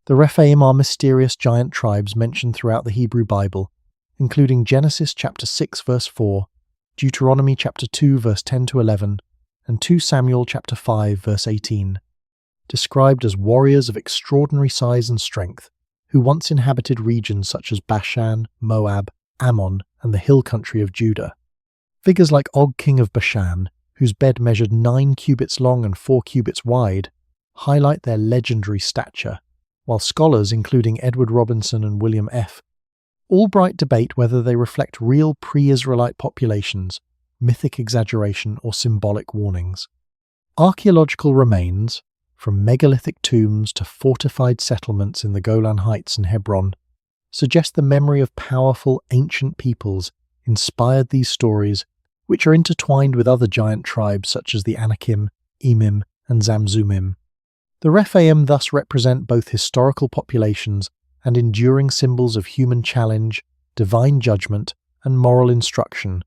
The Rephaim are mysterious giant tribes mentioned throughout the Hebrew Bible, including Genesis chapter 6 verse 4, Deuteronomy chapter 2 verse 10 to 11, and 2 Samuel chapter 5 verse 18. Described as warriors of extraordinary size and strength, who once inhabited regions such as Bashan, Moab, Ammon, and the hill country of Judah. Figures like Og, king of Bashan, whose bed measured 9 cubits long and 4 cubits wide, highlight their legendary stature, while scholars, including Edward Robinson and William F. Albright, debate whether they reflect real pre-Israelite populations, mythic exaggeration, or symbolic warnings. Archaeological remains, from megalithic tombs to fortified settlements in the Golan Heights and Hebron, suggest the memory of powerful ancient peoples inspired these stories, which are intertwined with other giant tribes such as the Anakim, Emim, and Zamzummim. The Rephaim thus represent both historical populations and enduring symbols of human challenge, divine judgment, and moral instruction,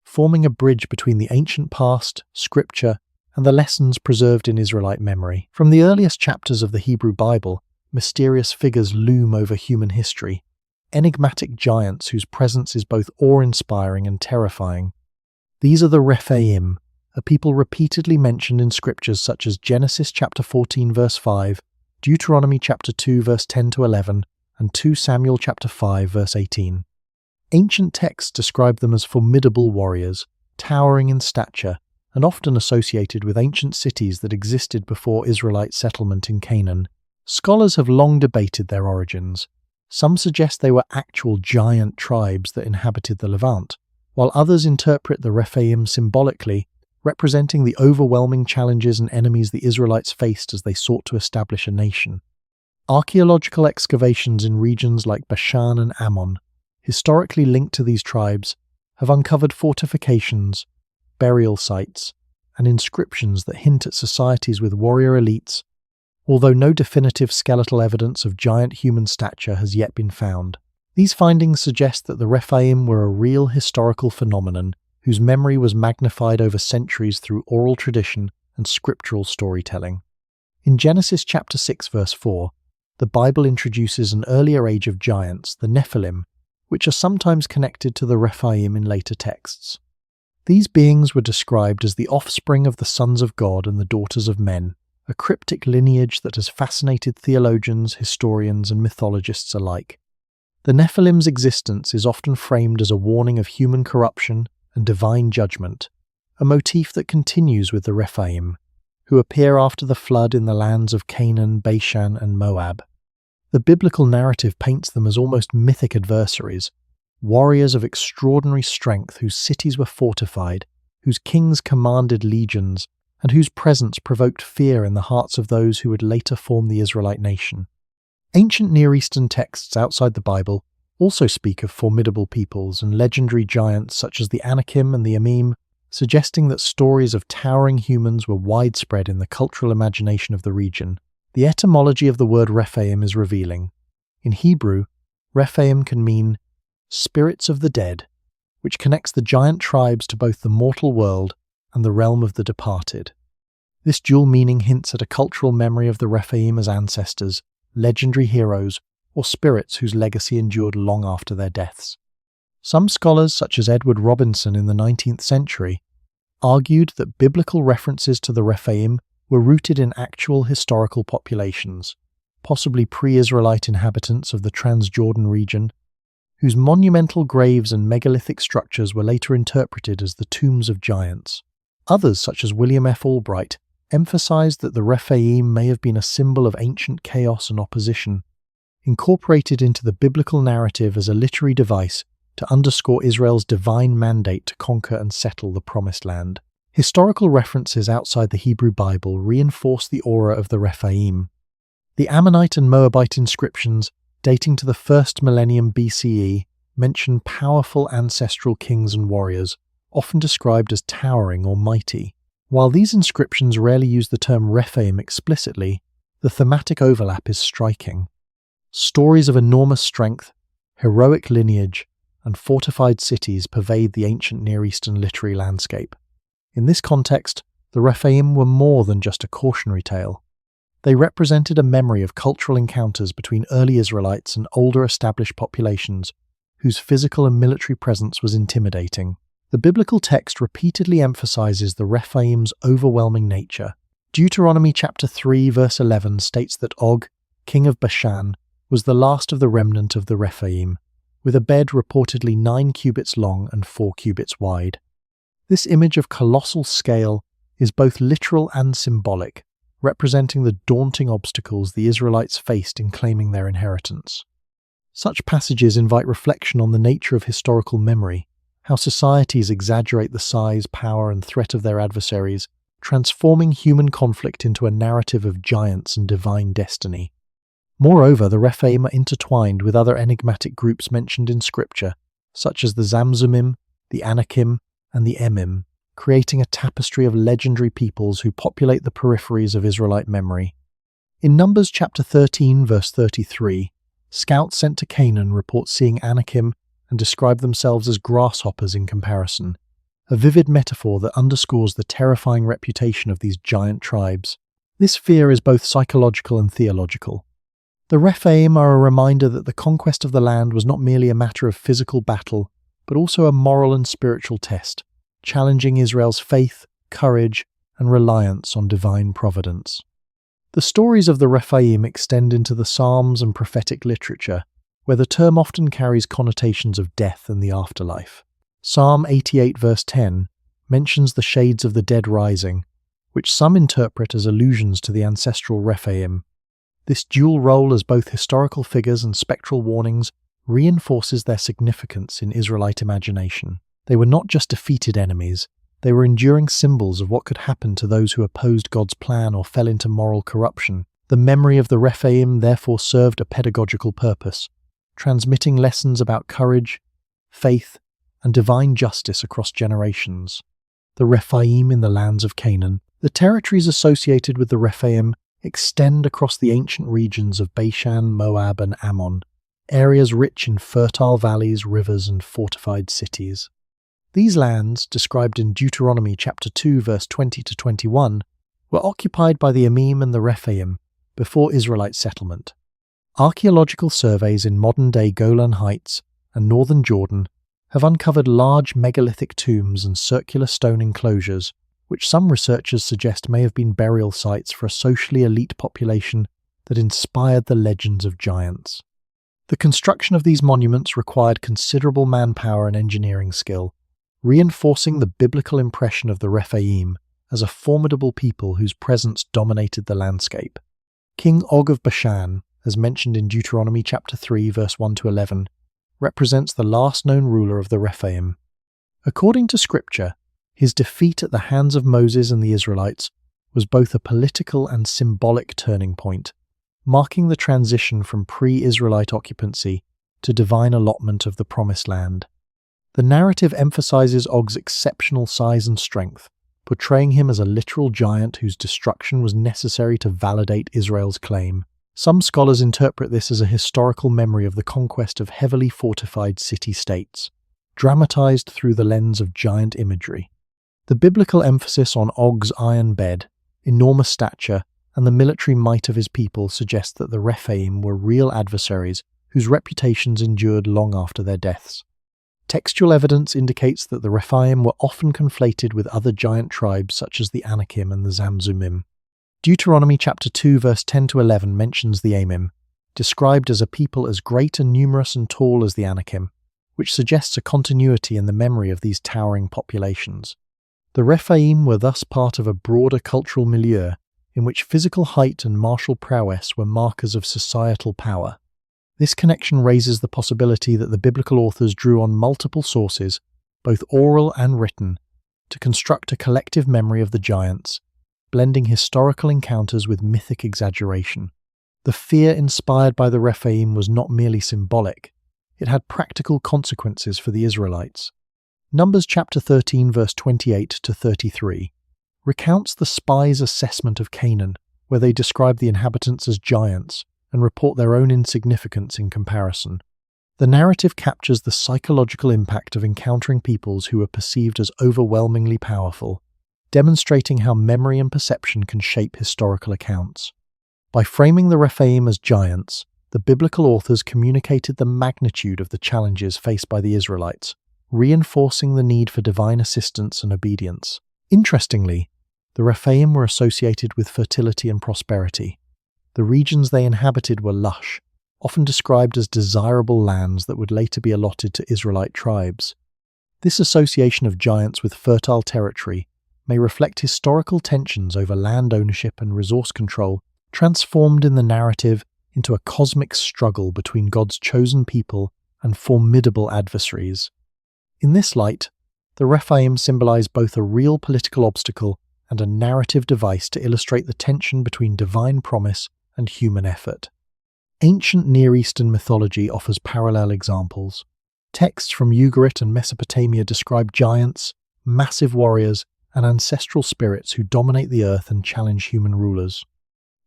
forming a bridge between the ancient past, scripture, and the lessons preserved in Israelite memory. From the earliest chapters of the Hebrew Bible, mysterious figures loom over human history, enigmatic giants whose presence is both awe-inspiring and terrifying. These are the Rephaim, a people repeatedly mentioned in scriptures such as Genesis chapter 14 verse 5, Deuteronomy chapter 2 verse 10 to 11, and 2 Samuel chapter 5 verse 18. Ancient texts describe them as formidable warriors, towering in stature, and often associated with ancient cities that existed before Israelite settlement in Canaan. Scholars have long debated their origins. Some suggest they were actual giant tribes that inhabited the Levant, while others interpret the Rephaim symbolically, representing the overwhelming challenges and enemies the Israelites faced as they sought to establish a nation. Archaeological excavations in regions like Bashan and Ammon, historically linked to these tribes, have uncovered fortifications, burial sites, and inscriptions that hint at societies with warrior elites, although no definitive skeletal evidence of giant human stature has yet been found. These findings suggest that the Rephaim were a real historical phenomenon whose memory was magnified over centuries through oral tradition and scriptural storytelling. In Genesis chapter 6 verse 4, the Bible introduces an earlier age of giants, the Nephilim, which are sometimes connected to the Rephaim in later texts. These beings were described as the offspring of the sons of God and the daughters of men, a cryptic lineage that has fascinated theologians, historians, and mythologists alike. The Nephilim's existence is often framed as a warning of human corruption and divine judgment, a motif that continues with the Rephaim, who appear after the flood in the lands of Canaan, Bashan, and Moab. The biblical narrative paints them as almost mythic adversaries, warriors of extraordinary strength whose cities were fortified, whose kings commanded legions, and whose presence provoked fear in the hearts of those who would later form the Israelite nation. Ancient Near Eastern texts outside the Bible also speak of formidable peoples and legendary giants such as the Anakim and the Emim, suggesting that stories of towering humans were widespread in the cultural imagination of the region. The etymology of the word Rephaim is revealing. In Hebrew, Rephaim can mean spirits of the dead, which connects the giant tribes to both the mortal world and the realm of the departed. This dual meaning hints at a cultural memory of the Rephaim as ancestors, legendary heroes, or spirits whose legacy endured long after their deaths. Some scholars, such as Edward Robinson in the 19th century, argued that biblical references to the Rephaim were rooted in actual historical populations, possibly pre-Israelite inhabitants of the Transjordan region, whose monumental graves and megalithic structures were later interpreted as the tombs of giants. Others, such as William F. Albright, emphasized that the Rephaim may have been a symbol of ancient chaos and opposition, incorporated into the biblical narrative as a literary device to underscore Israel's divine mandate to conquer and settle the Promised Land. Historical references outside the Hebrew Bible reinforce the aura of the Rephaim. The Ammonite and Moabite inscriptions, dating to the 1st millennium BCE, mention powerful ancestral kings and warriors, often described as towering or mighty. While these inscriptions rarely use the term Rephaim explicitly, the thematic overlap is striking. Stories of enormous strength, heroic lineage, and fortified cities pervade the ancient Near Eastern literary landscape. In this context, the Rephaim were more than just a cautionary tale. They represented a memory of cultural encounters between early Israelites and older established populations whose physical and military presence was intimidating. The biblical text repeatedly emphasizes the Rephaim's overwhelming nature. Deuteronomy chapter 3 verse 11 states that Og, king of Bashan, was the last of the remnant of the Rephaim, with a bed reportedly 9 cubits long and 4 cubits wide. This image of colossal scale is both literal and symbolic, representing the daunting obstacles the Israelites faced in claiming their inheritance. Such passages invite reflection on the nature of historical memory, how societies exaggerate the size, power, and threat of their adversaries, transforming human conflict into a narrative of giants and divine destiny. Moreover, the Rephaim are intertwined with other enigmatic groups mentioned in Scripture, such as the Zamzummim, the Anakim, and the Emim, creating a tapestry of legendary peoples who populate the peripheries of Israelite memory. In Numbers chapter 13 verse 33, scouts sent to Canaan report seeing Anakim and describe themselves as grasshoppers in comparison, a vivid metaphor that underscores the terrifying reputation of these giant tribes. This fear is both psychological and theological. The Rephaim are a reminder that the conquest of the land was not merely a matter of physical battle, but also a moral and spiritual test, challenging Israel's faith, courage, and reliance on divine providence. The stories of the Rephaim extend into the Psalms and prophetic literature, where the term often carries connotations of death and the afterlife. Psalm 88 verse 10 mentions the shades of the dead rising, which some interpret as allusions to the ancestral Rephaim. This dual role as both historical figures and spectral warnings reinforces their significance in Israelite imagination. They were not just defeated enemies, they were enduring symbols of what could happen to those who opposed God's plan or fell into moral corruption. The memory of the Rephaim therefore served a pedagogical purpose, transmitting lessons about courage, faith, and divine justice across generations. The Rephaim in the lands of Canaan. The territories associated with the Rephaim extend across the ancient regions of Bashan, Moab, and Ammon, areas rich in fertile valleys, rivers, and fortified cities. These lands, described in Deuteronomy chapter 2 verse 20 to 21, were occupied by the Emim and the Rephaim before Israelite settlement. Archaeological surveys in modern-day Golan Heights and northern Jordan have uncovered large megalithic tombs and circular stone enclosures, which some researchers suggest may have been burial sites for a socially elite population that inspired the legends of giants. The construction of these monuments required considerable manpower and engineering skill, reinforcing the biblical impression of the Rephaim as a formidable people whose presence dominated the landscape. King Og of Bashan, as mentioned in Deuteronomy chapter 3 verse 1 to 11, represents the last known ruler of the Rephaim. According to Scripture, his defeat at the hands of Moses and the Israelites was both a political and symbolic turning point, marking the transition from pre-Israelite occupancy to divine allotment of the Promised Land. The narrative emphasizes Og's exceptional size and strength, portraying him as a literal giant whose destruction was necessary to validate Israel's claim. Some scholars interpret this as a historical memory of the conquest of heavily fortified city-states, dramatized through the lens of giant imagery. The biblical emphasis on Og's iron bed, enormous stature, and the military might of his people suggests that the Rephaim were real adversaries whose reputations endured long after their deaths. Textual evidence indicates that the Rephaim were often conflated with other giant tribes such as the Anakim and the Zamzummim. Deuteronomy chapter 2 verse 10 to 11 mentions the Emim, described as a people as great and numerous and tall as the Anakim, which suggests a continuity in the memory of these towering populations. The Rephaim were thus part of a broader cultural milieu in which physical height and martial prowess were markers of societal power. This connection raises the possibility that the biblical authors drew on multiple sources, both oral and written, to construct a collective memory of the giants, blending historical encounters with mythic exaggeration. The fear inspired by the Rephaim was not merely symbolic, it had practical consequences for the Israelites. Numbers chapter 13 verse 28 to 33 recounts the spies' assessment of Canaan, where they describe the inhabitants as giants and report their own insignificance in comparison. The narrative captures the psychological impact of encountering peoples who are perceived as overwhelmingly powerful, demonstrating how memory and perception can shape historical accounts. By framing the Rephaim as giants, the biblical authors communicated the magnitude of the challenges faced by the Israelites, reinforcing the need for divine assistance and obedience. Interestingly, the Rephaim were associated with fertility and prosperity. The regions they inhabited were lush, often described as desirable lands that would later be allotted to Israelite tribes. This association of giants with fertile territory may reflect historical tensions over land ownership and resource control, transformed in the narrative into a cosmic struggle between God's chosen people and formidable adversaries. In this light, the Rephaim symbolize both a real political obstacle and a narrative device to illustrate the tension between divine promise and human effort. Ancient Near Eastern mythology offers parallel examples. Texts from Ugarit and Mesopotamia describe giants, massive warriors, and ancestral spirits who dominate the earth and challenge human rulers.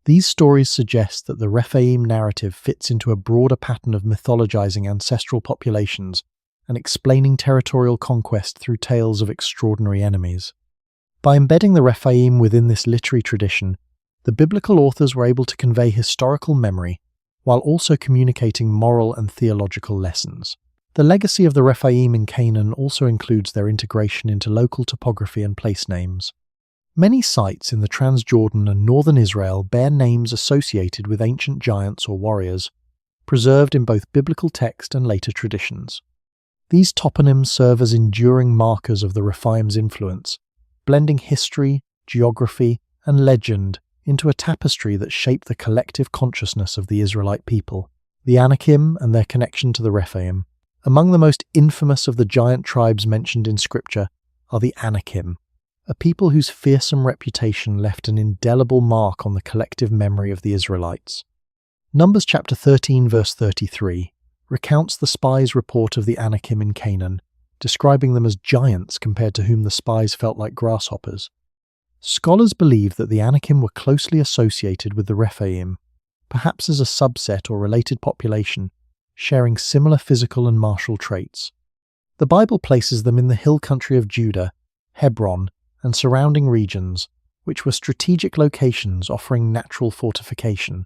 These stories suggest that the Rephaim narrative fits into a broader pattern of mythologizing ancestral populations and explaining territorial conquest through tales of extraordinary enemies. By embedding the Rephaim within this literary tradition, the biblical authors were able to convey historical memory while also communicating moral and theological lessons. The legacy of the Rephaim in Canaan also includes their integration into local topography and place names. Many sites in the Transjordan and northern Israel bear names associated with ancient giants or warriors, preserved in both biblical text and later traditions. These toponyms serve as enduring markers of the Rephaim's influence, blending history, geography, and legend into a tapestry that shaped the collective consciousness of the Israelite people. The Anakim and their connection to the Rephaim. Among the most infamous of the giant tribes mentioned in Scripture are the Anakim, a people whose fearsome reputation left an indelible mark on the collective memory of the Israelites. Numbers chapter 13 verse 33 recounts the spies' report of the Anakim in Canaan, describing them as giants compared to whom the spies felt like grasshoppers. Scholars believe that the Anakim were closely associated with the Rephaim, perhaps as a subset or related population, sharing similar physical and martial traits. The Bible places them in the hill country of Judah, Hebron, and surrounding regions, which were strategic locations offering natural fortification.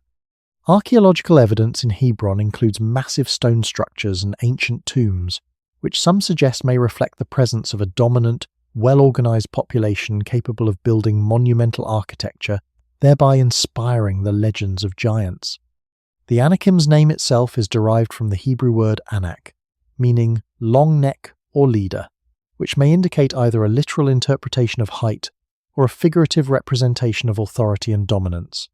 Archaeological evidence in Hebron includes massive stone structures and ancient tombs, which some suggest may reflect the presence of a dominant, well-organized population capable of building monumental architecture, thereby inspiring the legends of giants. The Anakim's name itself is derived from the Hebrew word Anak, meaning long neck or leader, which may indicate either a literal interpretation of height or a figurative representation of authority and dominance.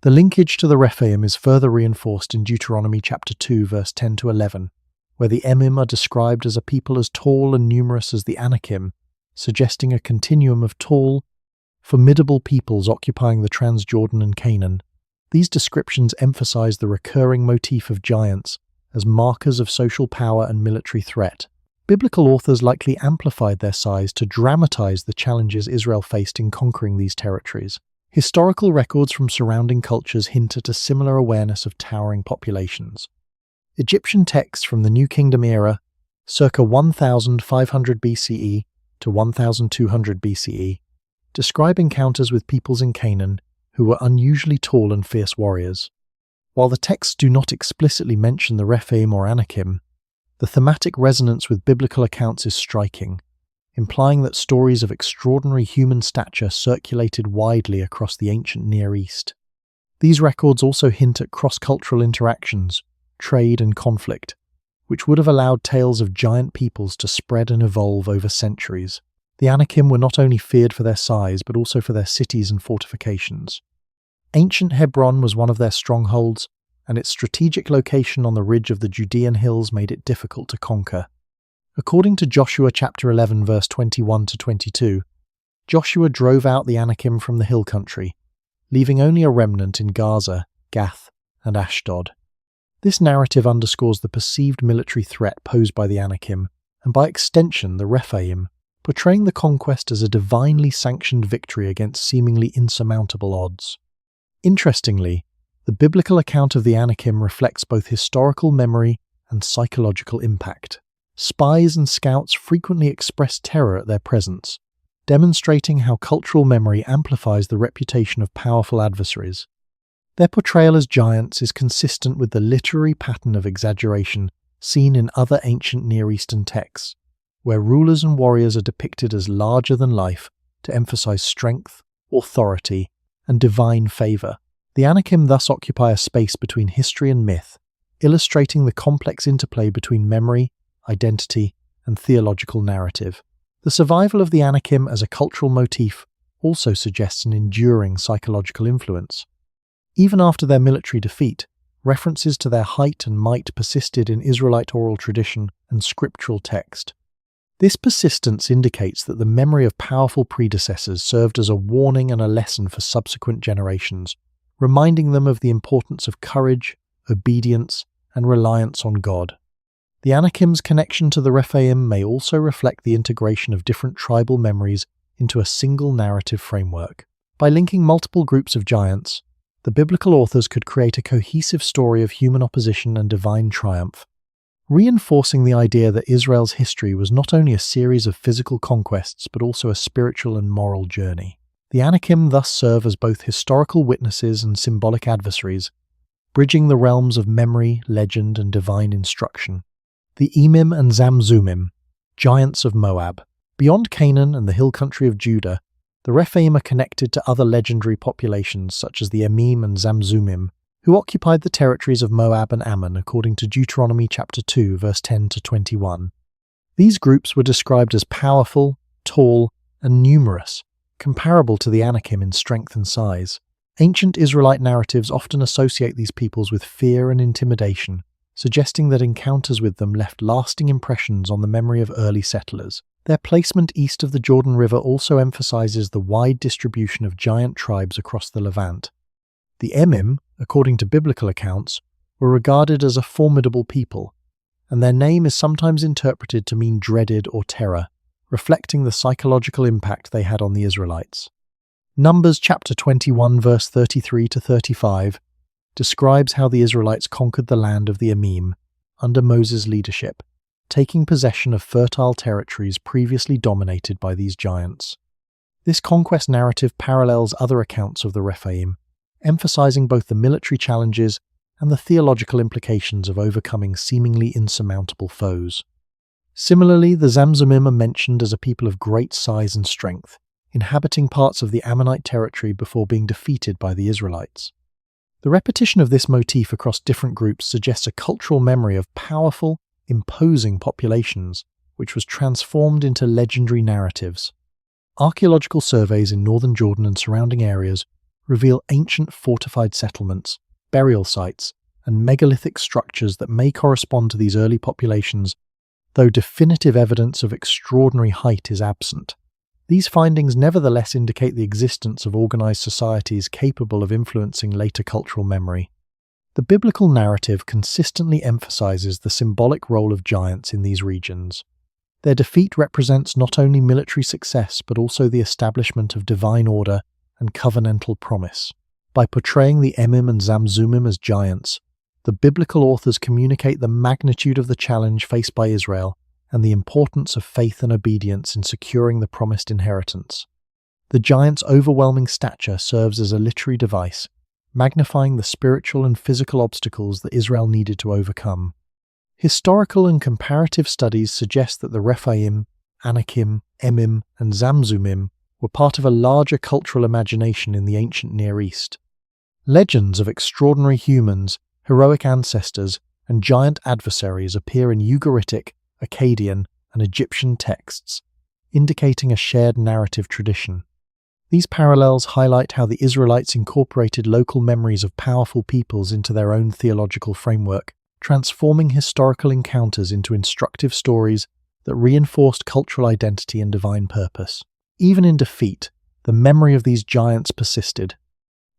The linkage to the Rephaim is further reinforced in Deuteronomy chapter 2 verse 10 to 11, where the Emim are described as a people as tall and numerous as the Anakim, suggesting a continuum of tall, formidable peoples occupying the Transjordan and Canaan. These descriptions emphasize the recurring motif of giants as markers of social power and military threat. Biblical authors likely amplified their size to dramatize the challenges Israel faced in conquering these territories. Historical records from surrounding cultures hint at a similar awareness of towering populations. Egyptian texts from the New Kingdom era, circa 1500 BCE to 1200 BCE, describe encounters with peoples in Canaan who were unusually tall and fierce warriors. While the texts do not explicitly mention the Rephaim or Anakim, the thematic resonance with biblical accounts is striking, implying that stories of extraordinary human stature circulated widely across the ancient Near East. These records also hint at cross-cultural interactions, trade and conflict, which would have allowed tales of giant peoples to spread and evolve over centuries. The Anakim were not only feared for their size, but also for their cities and fortifications. Ancient Hebron was one of their strongholds, and its strategic location on the ridge of the Judean hills made it difficult to conquer. According to Joshua chapter 11 verse 21 to 22, Joshua drove out the Anakim from the hill country, leaving only a remnant in Gaza, Gath, and Ashdod. This narrative underscores the perceived military threat posed by the Anakim, and by extension the Rephaim, portraying the conquest as a divinely sanctioned victory against seemingly insurmountable odds. Interestingly, the biblical account of the Anakim reflects both historical memory and psychological impact. Spies and scouts frequently express terror at their presence, demonstrating how cultural memory amplifies the reputation of powerful adversaries. Their portrayal as giants is consistent with the literary pattern of exaggeration seen in other ancient Near Eastern texts, where rulers and warriors are depicted as larger than life to emphasize strength, authority, and divine favor. The Anakim thus occupy a space between history and myth, illustrating the complex interplay between memory, identity, and theological narrative. The survival of the Anakim as a cultural motif also suggests an enduring psychological influence. Even after their military defeat, references to their height and might persisted in Israelite oral tradition and scriptural text. This persistence indicates that the memory of powerful predecessors served as a warning and a lesson for subsequent generations, reminding them of the importance of courage, obedience, and reliance on God. The Anakim's connection to the Rephaim may also reflect the integration of different tribal memories into a single narrative framework. By linking multiple groups of giants, the biblical authors could create a cohesive story of human opposition and divine triumph, reinforcing the idea that Israel's history was not only a series of physical conquests but also a spiritual and moral journey. The Anakim thus serve as both historical witnesses and symbolic adversaries, bridging the realms of memory, legend, and divine instruction. The Emim and Zamzummim, giants of Moab. Beyond Canaan and the hill country of Judah, the Rephaim are connected to other legendary populations such as the Emim and Zamzummim, who occupied the territories of Moab and Ammon according to Deuteronomy chapter 2, verse 10 to 21. These groups were described as powerful, tall, and numerous, comparable to the Anakim in strength and size. Ancient Israelite narratives often associate these peoples with fear and intimidation, suggesting that encounters with them left lasting impressions on the memory of early settlers. Their placement east of the Jordan River also emphasizes the wide distribution of giant tribes across the Levant. The Emim, according to biblical accounts, were regarded as a formidable people, and their name is sometimes interpreted to mean dreaded or terror, reflecting the psychological impact they had on the Israelites. Numbers chapter 21 verse 33 to 35 describes how the Israelites conquered the land of the Emim under Moses' leadership, taking possession of fertile territories previously dominated by these giants. This conquest narrative parallels other accounts of the Rephaim, emphasizing both the military challenges and the theological implications of overcoming seemingly insurmountable foes. Similarly, the Zamzummim are mentioned as a people of great size and strength, inhabiting parts of the Ammonite territory before being defeated by the Israelites. The repetition of this motif across different groups suggests a cultural memory of powerful, imposing populations, which was transformed into legendary narratives. Archaeological surveys in northern Jordan and surrounding areas reveal ancient fortified settlements, burial sites, and megalithic structures that may correspond to these early populations, though definitive evidence of extraordinary height is absent. These findings nevertheless indicate the existence of organized societies capable of influencing later cultural memory. The biblical narrative consistently emphasizes the symbolic role of giants in these regions. Their defeat represents not only military success but also the establishment of divine order and covenantal promise. By portraying the Emim and Zamzummim as giants, the biblical authors communicate the magnitude of the challenge faced by Israel and the importance of faith and obedience in securing the promised inheritance. The giants' overwhelming stature serves as a literary device, magnifying the spiritual and physical obstacles that Israel needed to overcome. Historical and comparative studies suggest that the Rephaim, Anakim, Emim, and Zamzummim were part of a larger cultural imagination in the ancient Near East. Legends of extraordinary humans, heroic ancestors, and giant adversaries appear in Ugaritic, Akkadian, and Egyptian texts, indicating a shared narrative tradition. These parallels highlight how the Israelites incorporated local memories of powerful peoples into their own theological framework, transforming historical encounters into instructive stories that reinforced cultural identity and divine purpose. Even in defeat, the memory of these giants persisted.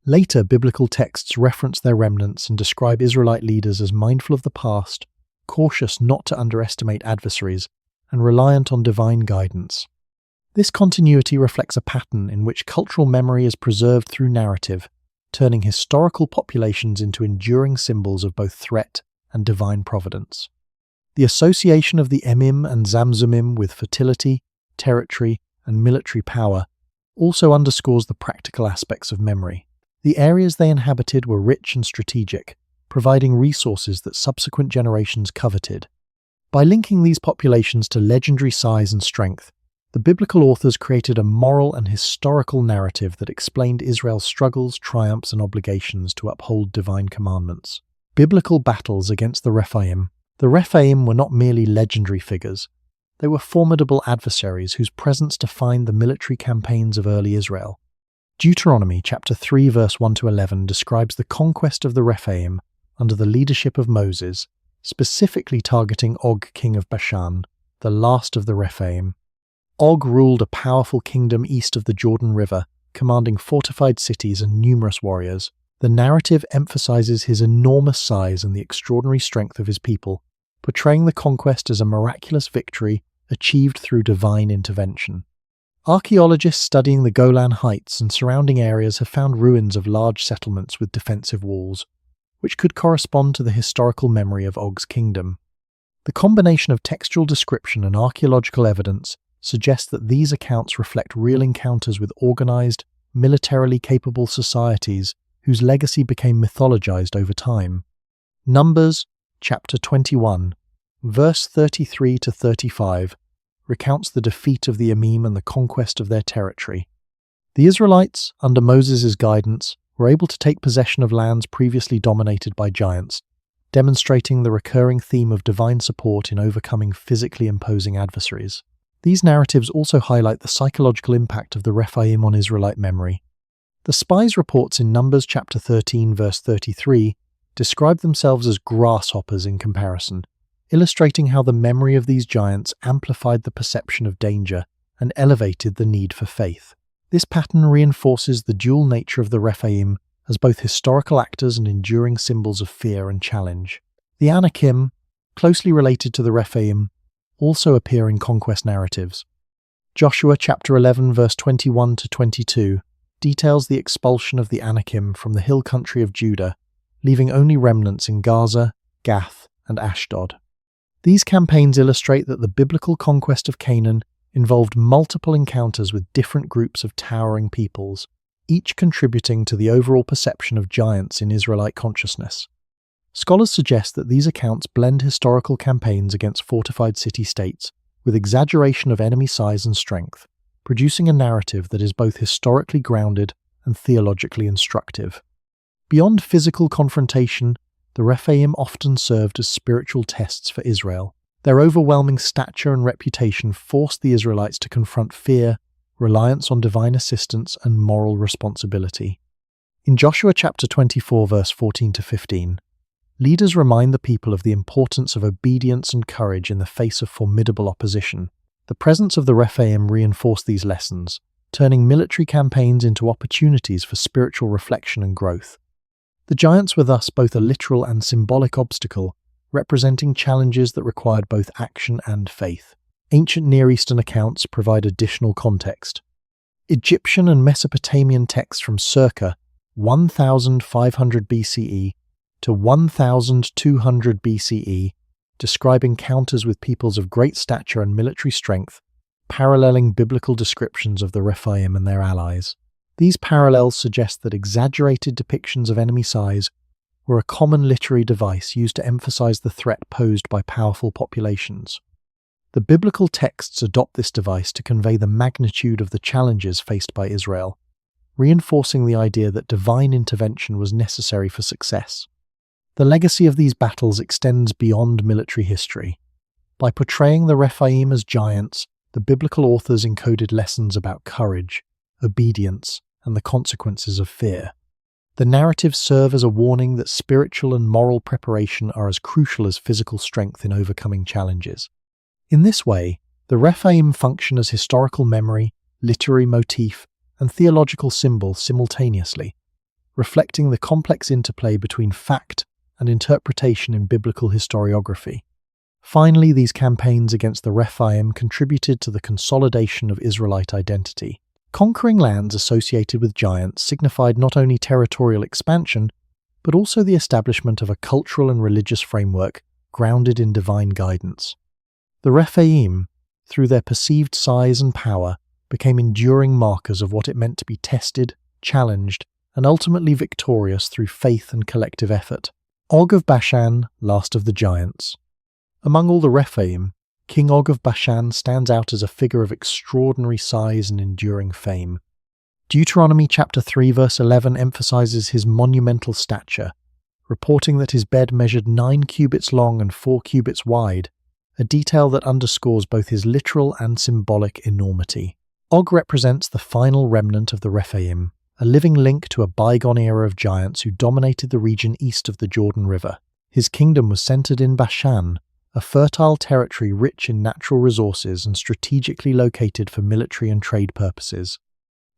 Later biblical texts reference their remnants and describe Israelite leaders as mindful of the past, cautious not to underestimate adversaries, and reliant on divine guidance. This continuity reflects a pattern in which cultural memory is preserved through narrative, turning historical populations into enduring symbols of both threat and divine providence. The association of the Emim and Zamzummim with fertility, territory, and military power also underscores the practical aspects of memory. The areas they inhabited were rich and strategic, providing resources that subsequent generations coveted. By linking these populations to legendary size and strength, the biblical authors created a moral and historical narrative that explained Israel's struggles, triumphs, and obligations to uphold divine commandments. Biblical battles against the Rephaim. The Rephaim were not merely legendary figures. They were formidable adversaries whose presence defined the military campaigns of early Israel. Deuteronomy chapter 3 verse 1-11 describes the conquest of the Rephaim under the leadership of Moses, specifically targeting Og, king of Bashan, the last of the Rephaim. Og ruled a powerful kingdom east of the Jordan River, commanding fortified cities and numerous warriors. The narrative emphasizes his enormous size and the extraordinary strength of his people, portraying the conquest as a miraculous victory achieved through divine intervention. Archaeologists studying the Golan Heights and surrounding areas have found ruins of large settlements with defensive walls, which could correspond to the historical memory of Og's kingdom. The combination of textual description and archaeological evidence suggests that these accounts reflect real encounters with organized, militarily capable societies whose legacy became mythologized over time. Numbers chapter 21, verse 33-35, recounts the defeat of the Emim and the conquest of their territory. The Israelites, under Moses' guidance, were able to take possession of lands previously dominated by giants, demonstrating the recurring theme of divine support in overcoming physically imposing adversaries. These narratives also highlight the psychological impact of the Rephaim on Israelite memory. The spies' reports in Numbers chapter 13 verse 33 describe themselves as grasshoppers in comparison, illustrating how the memory of these giants amplified the perception of danger and elevated the need for faith. This pattern reinforces the dual nature of the Rephaim as both historical actors and enduring symbols of fear and challenge. The Anakim, closely related to the Rephaim, also appear in conquest narratives. Joshua chapter 11 verse 21-22 details the expulsion of the Anakim from the hill country of Judah, leaving only remnants in Gaza, Gath, and Ashdod. These campaigns illustrate that the biblical conquest of Canaan involved multiple encounters with different groups of towering peoples, each contributing to the overall perception of giants in Israelite consciousness. Scholars suggest that these accounts blend historical campaigns against fortified city-states with exaggeration of enemy size and strength, producing a narrative that is both historically grounded and theologically instructive. Beyond physical confrontation, the Rephaim often served as spiritual tests for Israel. Their overwhelming stature and reputation forced the Israelites to confront fear, reliance on divine assistance, and moral responsibility. In Joshua chapter 24 verse 14-15, leaders remind the people of the importance of obedience and courage in the face of formidable opposition. The presence of the Rephaim reinforced these lessons, turning military campaigns into opportunities for spiritual reflection and growth. The giants were thus both a literal and symbolic obstacle, representing challenges that required both action and faith. Ancient Near Eastern accounts provide additional context. Egyptian and Mesopotamian texts from circa 1500 BCE to 1200 BCE describe encounters with peoples of great stature and military strength, paralleling biblical descriptions of the Rephaim and their allies. These parallels suggest that exaggerated depictions of enemy size were a common literary device used to emphasize the threat posed by powerful populations. The biblical texts adopt this device to convey the magnitude of the challenges faced by Israel, reinforcing the idea that divine intervention was necessary for success. The legacy of these battles extends beyond military history. By portraying the Rephaim as giants, the biblical authors encoded lessons about courage, obedience, and the consequences of fear. The narratives serve as a warning that spiritual and moral preparation are as crucial as physical strength in overcoming challenges. In this way, the Rephaim function as historical memory, literary motif, and theological symbol simultaneously, reflecting the complex interplay between fact and interpretation in biblical historiography. Finally, these campaigns against the Rephaim contributed to the consolidation of Israelite identity. Conquering lands associated with giants signified not only territorial expansion, but also the establishment of a cultural and religious framework grounded in divine guidance. The Rephaim, through their perceived size and power, became enduring markers of what it meant to be tested, challenged, and ultimately victorious through faith and collective effort. Og of Bashan, last of the giants. Among all the Rephaim, King Og of Bashan stands out as a figure of extraordinary size and enduring fame. Deuteronomy chapter 3 verse 11 emphasizes his monumental stature, reporting that his bed measured 9 cubits long and 4 cubits wide, a detail that underscores both his literal and symbolic enormity. Og represents the final remnant of the Rephaim, a living link to a bygone era of giants who dominated the region east of the Jordan River. His kingdom was centered in Bashan, a fertile territory rich in natural resources and strategically located for military and trade purposes.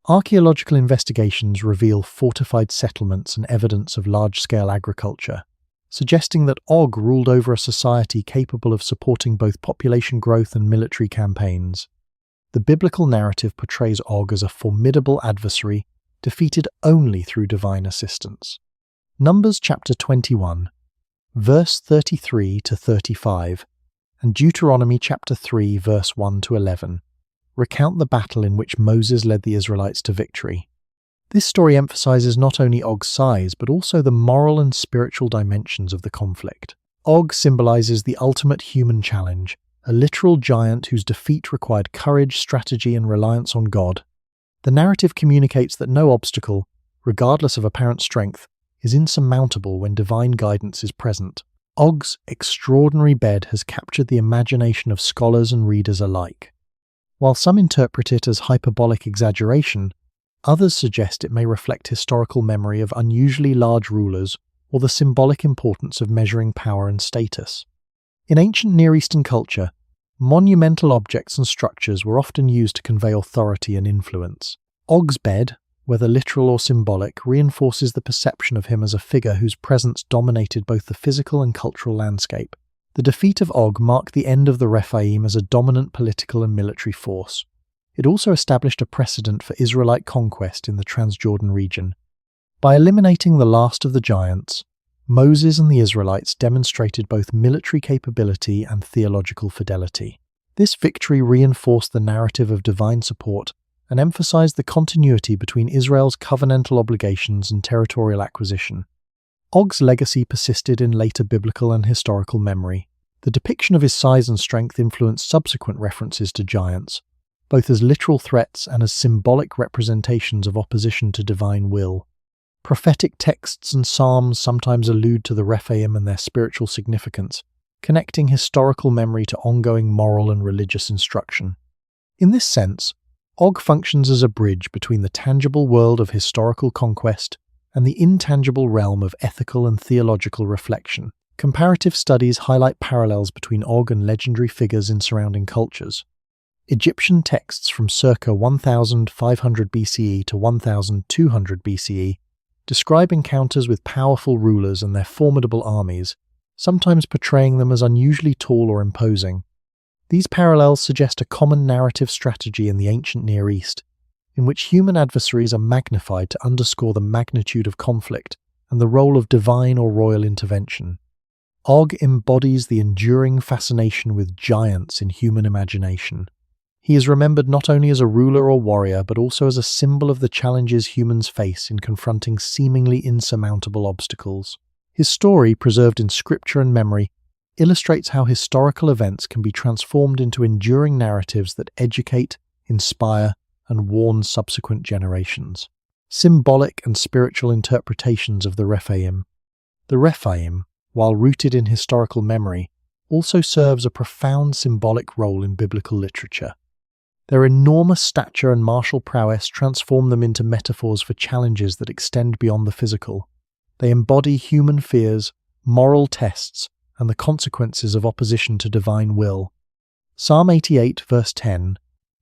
Archaeological investigations reveal fortified settlements and evidence of large-scale agriculture, suggesting that Og ruled over a society capable of supporting both population growth and military campaigns. The biblical narrative portrays Og as a formidable adversary, defeated only through divine assistance. Numbers chapter 21, verse 33 to 35, and Deuteronomy chapter 3, verse 1 to 11, recount the battle in which Moses led the Israelites to victory. This story emphasizes not only Og's size, but also the moral and spiritual dimensions of the conflict. Og symbolizes the ultimate human challenge, a literal giant whose defeat required courage, strategy, and reliance on God. The narrative communicates that no obstacle, regardless of apparent strength, is insurmountable when divine guidance is present. Og's extraordinary bed has captured the imagination of scholars and readers alike. While some interpret it as hyperbolic exaggeration, others suggest it may reflect historical memory of unusually large rulers or the symbolic importance of measuring power and status. In ancient Near Eastern culture, monumental objects and structures were often used to convey authority and influence. Og's bed, whether literal or symbolic, reinforces the perception of him as a figure whose presence dominated both the physical and cultural landscape. The defeat of Og marked the end of the Rephaim as a dominant political and military force. It also established a precedent for Israelite conquest in the Transjordan region. By eliminating the last of the giants, Moses and the Israelites demonstrated both military capability and theological fidelity. This victory reinforced the narrative of divine support and emphasized the continuity between Israel's covenantal obligations and territorial acquisition. Og's legacy persisted in later biblical and historical memory. The depiction of his size and strength influenced subsequent references to giants, both as literal threats and as symbolic representations of opposition to divine will. Prophetic texts and psalms sometimes allude to the Rephaim and their spiritual significance, connecting historical memory to ongoing moral and religious instruction. In this sense, Og functions as a bridge between the tangible world of historical conquest and the intangible realm of ethical and theological reflection. Comparative studies highlight parallels between Og and legendary figures in surrounding cultures. Egyptian texts from circa 1500 BCE to 1200 BCE describe encounters with powerful rulers and their formidable armies, sometimes portraying them as unusually tall or imposing. These parallels suggest a common narrative strategy in the ancient Near East, in which human adversaries are magnified to underscore the magnitude of conflict and the role of divine or royal intervention. Og embodies the enduring fascination with giants in human imagination. He is remembered not only as a ruler or warrior, but also as a symbol of the challenges humans face in confronting seemingly insurmountable obstacles. His story, preserved in scripture and memory, illustrates how historical events can be transformed into enduring narratives that educate, inspire, and warn subsequent generations. Symbolic and spiritual interpretations of the Rephaim. The Rephaim, while rooted in historical memory, also serves a profound symbolic role in biblical literature. Their enormous stature and martial prowess transform them into metaphors for challenges that extend beyond the physical. They embody human fears, moral tests, and the consequences of opposition to divine will. Psalm 88 verse 10,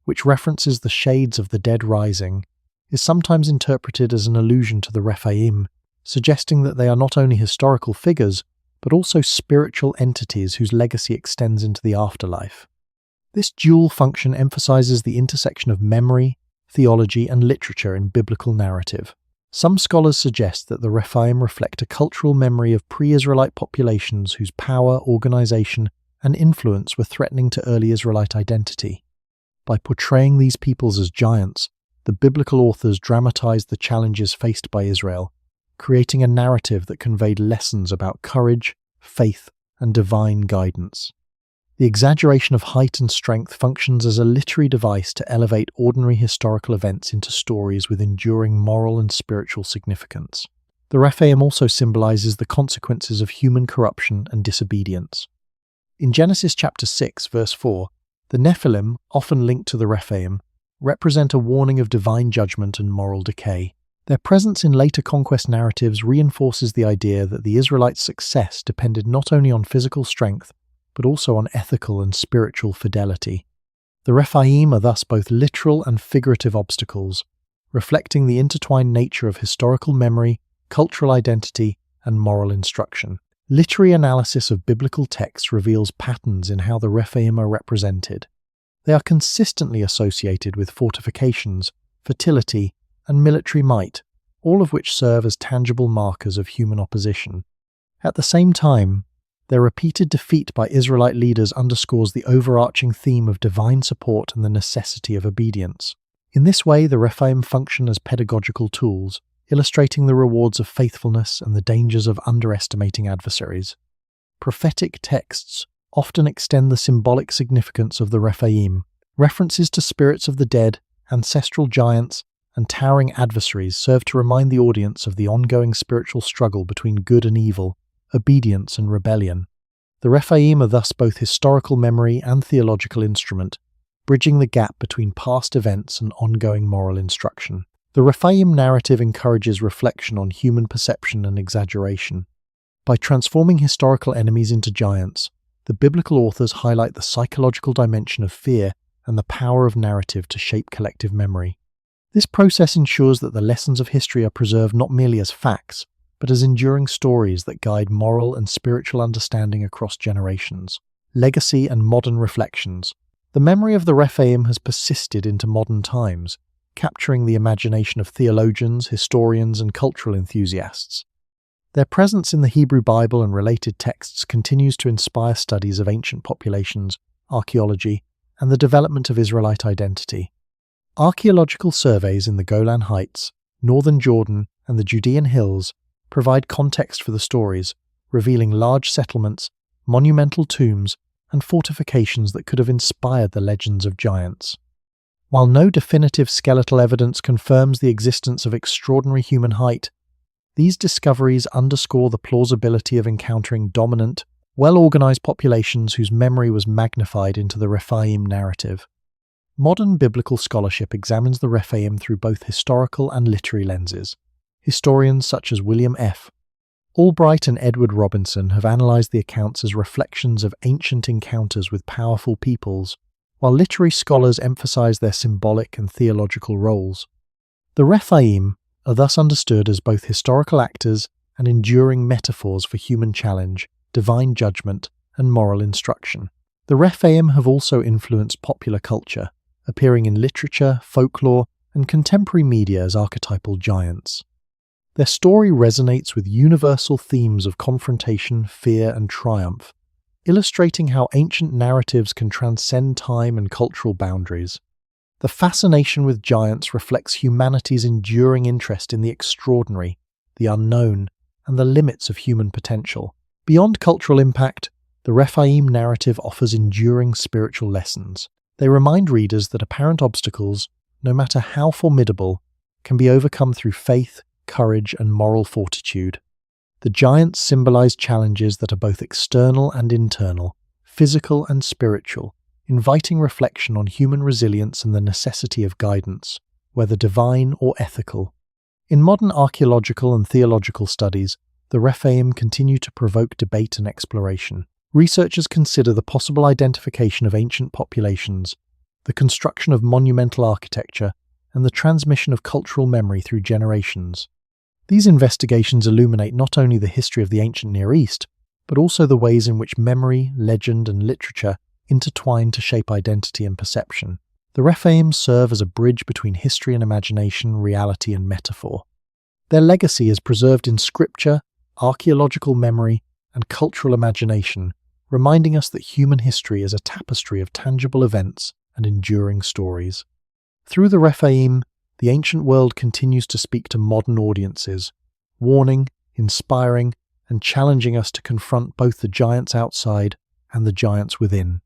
which references the shades of the dead rising, is sometimes interpreted as an allusion to the Rephaim, suggesting that they are not only historical figures, but also spiritual entities whose legacy extends into the afterlife. This dual function emphasizes the intersection of memory, theology, and literature in biblical narrative. Some scholars suggest that the Rephaim reflect a cultural memory of pre-Israelite populations whose power, organization, and influence were threatening to early Israelite identity. By portraying these peoples as giants, the biblical authors dramatized the challenges faced by Israel, creating a narrative that conveyed lessons about courage, faith, and divine guidance. The exaggeration of height and strength functions as a literary device to elevate ordinary historical events into stories with enduring moral and spiritual significance. The Rephaim also symbolizes the consequences of human corruption and disobedience. In Genesis chapter 6, verse 4, the Nephilim, often linked to the Rephaim, represent a warning of divine judgment and moral decay. Their presence in later conquest narratives reinforces the idea that the Israelites' success depended not only on physical strength, but also on ethical and spiritual fidelity. The Rephaim are thus both literal and figurative obstacles, reflecting the intertwined nature of historical memory, cultural identity, and moral instruction. Literary analysis of biblical texts reveals patterns in how the Rephaim are represented. They are consistently associated with fortifications, fertility, and military might, all of which serve as tangible markers of human opposition. At the same time, their repeated defeat by Israelite leaders underscores the overarching theme of divine support and the necessity of obedience. In this way, the Rephaim function as pedagogical tools, illustrating the rewards of faithfulness and the dangers of underestimating adversaries. Prophetic texts often extend the symbolic significance of the Rephaim. References to spirits of the dead, ancestral giants, and towering adversaries serve to remind the audience of the ongoing spiritual struggle between good and evil, obedience and rebellion. The Rephaim are thus both historical memory and theological instrument, bridging the gap between past events and ongoing moral instruction. The Rephaim narrative encourages reflection on human perception and exaggeration. By transforming historical enemies into giants, the biblical authors highlight the psychological dimension of fear and the power of narrative to shape collective memory. This process ensures that the lessons of history are preserved not merely as facts, but as enduring stories that guide moral and spiritual understanding across generations. Legacy and modern reflections. The memory of the Rephaim has persisted into modern times, capturing the imagination of theologians, historians, and cultural enthusiasts. Their presence in the Hebrew Bible and related texts continues to inspire studies of ancient populations, archaeology, and the development of Israelite identity. Archaeological surveys in the Golan Heights, northern Jordan, and the Judean hills provide context for the stories, revealing large settlements, monumental tombs, and fortifications that could have inspired the legends of giants. While no definitive skeletal evidence confirms the existence of extraordinary human height, these discoveries underscore the plausibility of encountering dominant, well-organized populations whose memory was magnified into the Rephaim narrative. Modern biblical scholarship examines the Rephaim through both historical and literary lenses. Historians such as William F. Albright and Edward Robinson have analyzed the accounts as reflections of ancient encounters with powerful peoples, while literary scholars emphasize their symbolic and theological roles. The Rephaim are thus understood as both historical actors and enduring metaphors for human challenge, divine judgment, and moral instruction. The Rephaim have also influenced popular culture, appearing in literature, folklore, and contemporary media as archetypal giants. Their story resonates with universal themes of confrontation, fear, and triumph, illustrating how ancient narratives can transcend time and cultural boundaries. The fascination with giants reflects humanity's enduring interest in the extraordinary, the unknown, and the limits of human potential. Beyond cultural impact, the Rephaim narrative offers enduring spiritual lessons. They remind readers that apparent obstacles, no matter how formidable, can be overcome through faith, courage, and moral fortitude. The giants symbolize challenges that are both external and internal, physical and spiritual, inviting reflection on human resilience and the necessity of guidance, whether divine or ethical. In modern archaeological and theological studies, the Rephaim continue to provoke debate and exploration. Researchers consider the possible identification of ancient populations, the construction of monumental architecture, and the transmission of cultural memory through generations. These investigations illuminate not only the history of the ancient Near East, but also the ways in which memory, legend, and literature intertwine to shape identity and perception. The Rephaim serve as a bridge between history and imagination, reality and metaphor. Their legacy is preserved in scripture, archaeological memory, and cultural imagination, reminding us that human history is a tapestry of tangible events and enduring stories. Through the Rephaim, the ancient world continues to speak to modern audiences, warning, inspiring, and challenging us to confront both the giants outside and the giants within.